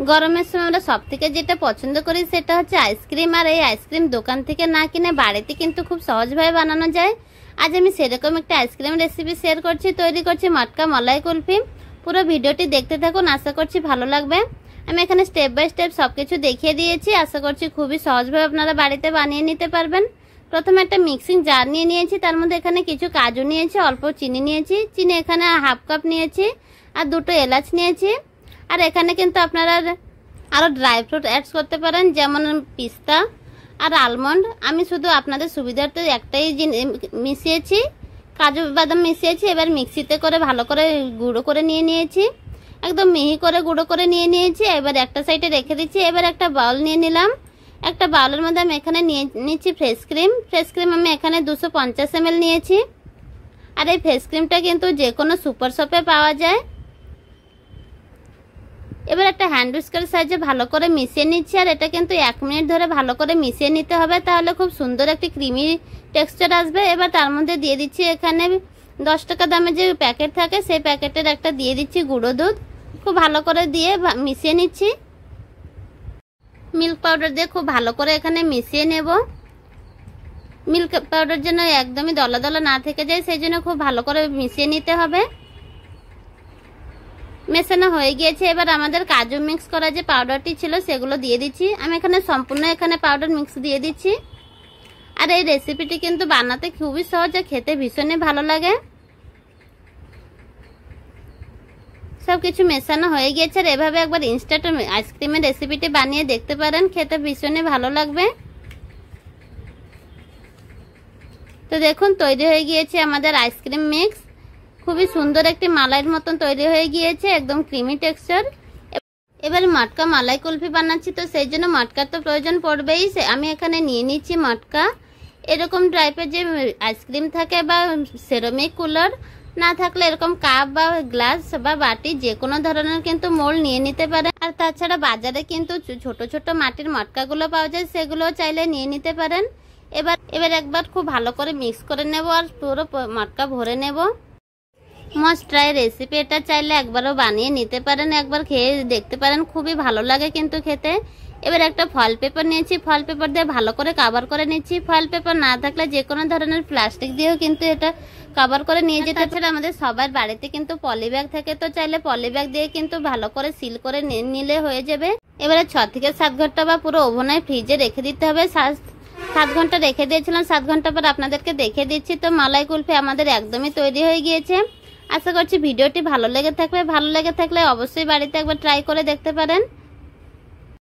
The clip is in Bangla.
গরমের সময় আমরা সব থেকে যেটা পছন্দ করি সেটা হচ্ছে আইসক্রিম। আর এই আইসক্রিম দোকান থেকে না কিনে বাড়িতে কিন্তু খুব সহজভাবে বানানো যায়। আজ আমি সেরকম একটা আইসক্রিম রেসিপি শেয়ার করছি, তৈরি করছি মটকা মালাই কুলফি। পুরো ভিডিওটি দেখতে থাকুন, আশা করছি ভালো লাগবে। আমি এখানে স্টেপ বাই স্টেপ সবকিছু দেখিয়ে দিয়েছি, আশা করছি খুবই সহজভাবে আপনারা বাড়িতে বানিয়ে নিতে পারবেন। প্রথমে একটা মিক্সিং জার নিয়ে নিয়েছি, তার মধ্যে এখানে কিছু কাজু নিয়েছি, অল্প চিনি নিয়েছি, চিনি এখানে হাফ কাপ নিয়েছি, আর দুটো এলাচ নিয়েছি। আর এখানে কিন্তু আপনারা আরও ড্রাই ফ্রুট অ্যাড করতে পারেন, যেমন পিস্তা আর আলমন্ড। আমি শুধু আপনাদের সুবিধার্থে একটাই মিশিয়েছি, কাজু বাদাম মিশিয়েছি। এবার মিক্সিতে করে ভালো করে গুঁড়ো করে নিয়েছি, একদম মিহি করে গুঁড়ো করে নিয়েছি। এবার একটা সাইডে রেখে দিচ্ছি। এবার একটা বাউল নিয়ে নিলাম, একটা বাউলের মধ্যে আমি এখানে নিয়ে নিচ্ছি ফ্রেশ ক্রিম। ফ্রেশ ক্রিম আমি এখানে 250 ml নিয়েছি। আর এই ফ্রেশ ক্রিমটা কিন্তু যে কোনো সুপার শপে পাওয়া যায়। এবার একটা হ্যান্ড উইস্কার সাহায্যে ভালো করে মিশিয়ে নিচ্ছি। আর এটা কিন্তু 1 মিনিট ধরে ভালো করে মিশিয়ে নিতে হবে, তাহলে খুব সুন্দর একটি ক্রিমি টেক্সচার আসবে। এবার তার মধ্যে দিয়ে দিচ্ছি এখানে 10 টাকা দামের যে প্যাকেট থাকে সেই প্যাকেটের একটা দিয়ে দিচ্ছি গুঁড়ো দুধ। খুব ভালো করে দিয়ে মিশিয়ে নিচ্ছি। মিল্ক পাউডার দিয়ে খুব ভালো করে এখানে মিশিয়ে নেব। মিল্ক পাউডার যেন একদমই দলা দলা না থেকে যায়, সেই জন্য খুব ভালো করে মিশিয়ে নিতে হবে। মেশানো হয়ে গিয়েছে। এবার আমাদের কাজু মিক্স করা যে পাউডারটি ছিল সেগুলো দিয়ে দিচ্ছি। আমি এখানে সম্পূর্ণ পাউডার মিক্স দিয়ে দিচ্ছি। আর এই রেসিপিটি কিন্তু বানাতে খুবই সহজ, আর খেতে ভীষণই ভালো লাগে। সবকিছু মেশানো হয়ে গিয়েছে। আর এভাবে একবার ইনস্ট্যান্ট আইসক্রিমের রেসিপিটি বানিয়ে দেখতে পারেন, খেতে ভীষণই ভালো লাগবে। তো দেখুন তৈরি হয়ে গিয়েছে আমাদের আইসক্রিম মিক্স। খুবই সুন্দর একটি মালাইয়ের মতন তৈরি হয়ে গিয়েছে, একদম ক্রিমি টেক্সচার। এবার মটকা মালাই কুলফি বানাচ্ছি, তো সেই জন্য মটকার তো প্রয়োজন পড়বেই। আমি এখানে নিয়ে নিচ্ছি মটকা। এরকম টাইপের যে আইসক্রিম থাকে বা সেরামিক কুলার না থাকলে এরকম কাপ বা গ্লাস বা বাটি যে কোনো ধরনের কিন্তু মোল্ড নিয়ে নিতে পারেন। আর তাছাড়া বাজারে কিন্তু ছোট ছোট মাটির মটকাগুলো পাওয়া যায়, সেগুলো চাইলে নিয়ে নিতে পারেন। এবার একবার খুব ভালো করে মিক্স করে নেব আর পুরো মটকা ভরে নেব। মাস্ট ট্রাই রেসিপি, এটা চাইলে একবারও বানিয়ে নিতে পারেন, একবার খেয়ে দেখতে পারেন, খুবই ভালো লাগে কিন্তু খেতে। এবার একটা ফয়েল পেপার নিয়েছি, ফয়েল পেপার দিয়ে ভালো করে কভার করে নিচ্ছি। ফয়েল পেপার না থাকলে যে কোনো ধরনের প্লাস্টিক দিয়েও কিন্তু এটা কভার করে নিয়ে যেতে পারে। আমাদের সবার বাড়িতে কিন্তু পলি ব্যাগ থাকে, তো চাইলে পলি ব্যাগ দিয়ে কিন্তু ভালো করে সিল করে নিলে হয়ে যাবে। এবারে 6 থেকে 7 ঘন্টা বা পুরো ওভেনে ফ্রিজে রেখে দিতে হবে। 7 ঘন্টা রেখে দিয়েছিলাম, 7 ঘন্টা পর আপনাদেরকে দেখে দিচ্ছি। তো মালাই কুলফি আমাদের একদমই তৈরি হয়ে গিয়েছে। আশা করছি ভিডিওটি ভালো লেগে থাকলে অবশ্যই বাড়িতে একবার ট্রাই করে দেখতে পারেন।